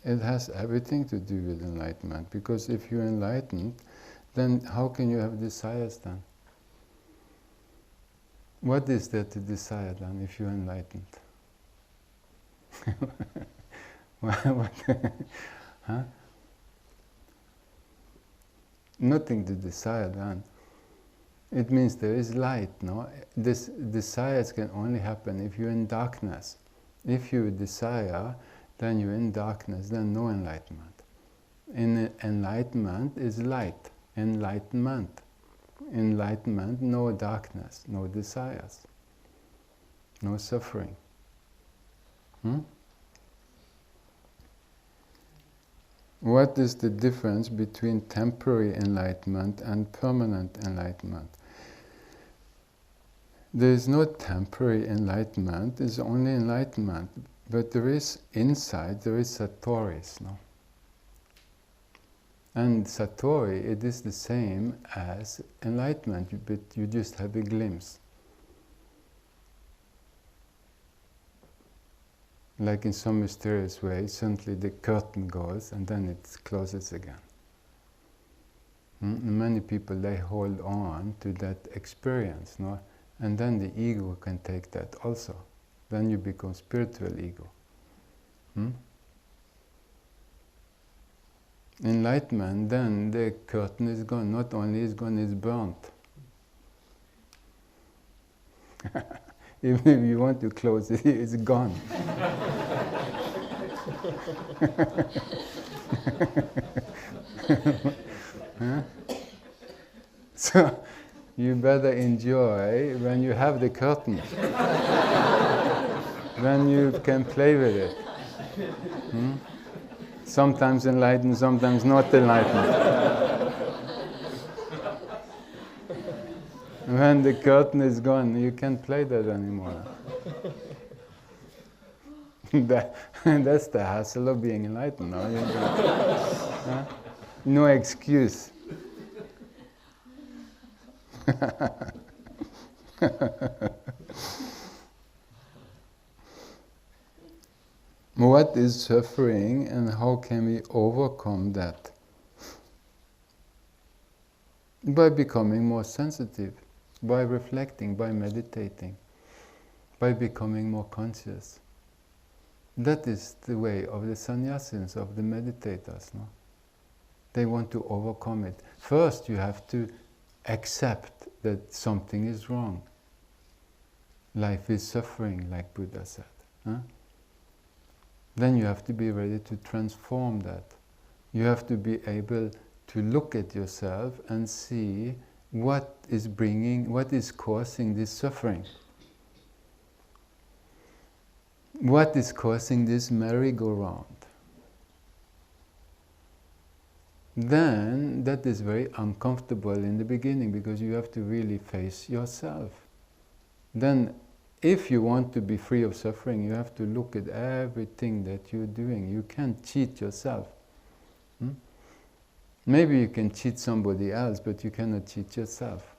It has everything to do with enlightenment, because if you're enlightened, then how can you have desires then? What is there to desire then if you're enlightened? what? Huh? Nothing to desire then. It means there is light, no? This desires can only happen if you're in darkness. If you desire, then you're in darkness, then no enlightenment. Enlightenment is light. Enlightenment. Enlightenment, no darkness, no desires, no suffering. What is the difference between temporary enlightenment and permanent enlightenment? There is no temporary enlightenment, there is only enlightenment. But there is inside, there is Satoris, no? And Satori, it is the same as enlightenment, but you just have a glimpse. Like in some mysterious way, suddenly the curtain goes and then it closes again. Many people, they hold on to that experience, no? And then the ego can take that also. Then you become spiritual ego. Enlightenment, then the curtain is gone. Not only is gone, it's burnt. Even if you want to close it, it's gone. Huh? So you better enjoy when you have the curtain. Then you can play with it. Sometimes enlightened, sometimes not enlightened. When the curtain is gone, you can't play that anymore. That's the hassle of being enlightened. No, no excuse. What is suffering and how can we overcome that? By becoming more sensitive, by reflecting, by meditating, by becoming more conscious. That is the way of the sannyasins, of the meditators. No? They want to overcome it. First you have to accept that something is wrong. Life is suffering, like Buddha said. Huh? Then you have to be ready to transform that. You have to be able to look at yourself and see what is causing this suffering. What is causing this merry-go-round? Then that is very uncomfortable in the beginning because you have to really face yourself. Then if you want to be free of suffering, you have to look at everything that you're doing. You can't cheat yourself. Maybe you can cheat somebody else, but you cannot cheat yourself.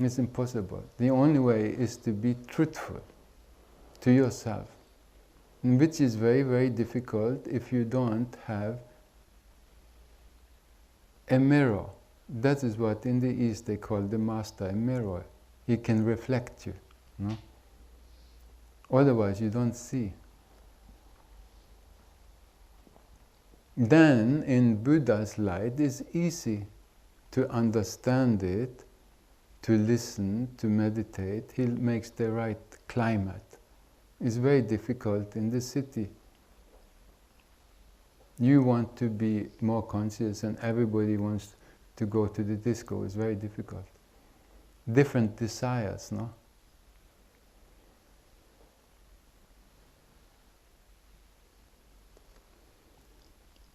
It's impossible. The only way is to be truthful to yourself, which is very, very difficult if you don't have a mirror. That is what in the East they call the master, a mirror. He can reflect you. No? Otherwise you don't see. Then in Buddha's light it's easy to understand it, to listen, to meditate. He makes the right climate. It's very difficult in the city. You want to be more conscious and everybody wants to go to the disco. It's very difficult. Different desires, no?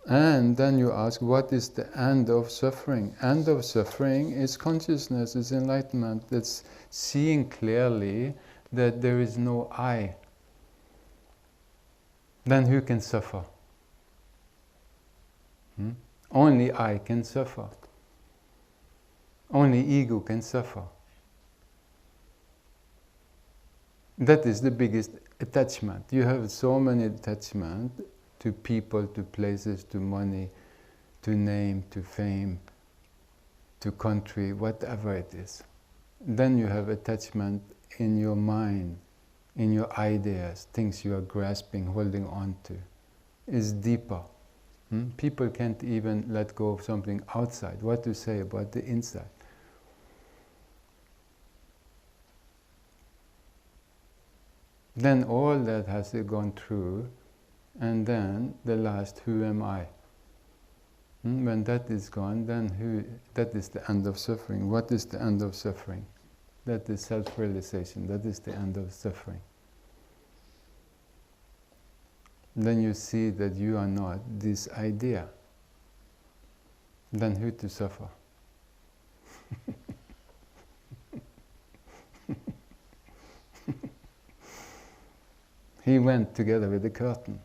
And then you ask, what is the end of suffering? End of suffering is consciousness, is enlightenment. That's seeing clearly that there is no I. Then who can suffer? Only I can suffer. Only ego can suffer. That is the biggest attachment. You have so many attachments to people, to places, to money, to name, to fame, to country, whatever it is. Then you have attachment in your mind, in your ideas, things you are grasping, holding on to. Is deeper. People can't even let go of something outside. What to say about the inside? Then all that has gone through, and then the last, who am I? When that is gone, then that is the end of suffering. What is the end of suffering? That is self-realization. That is the end of suffering. Then you see that you are not this idea. Then who to suffer? He went together with the curtain.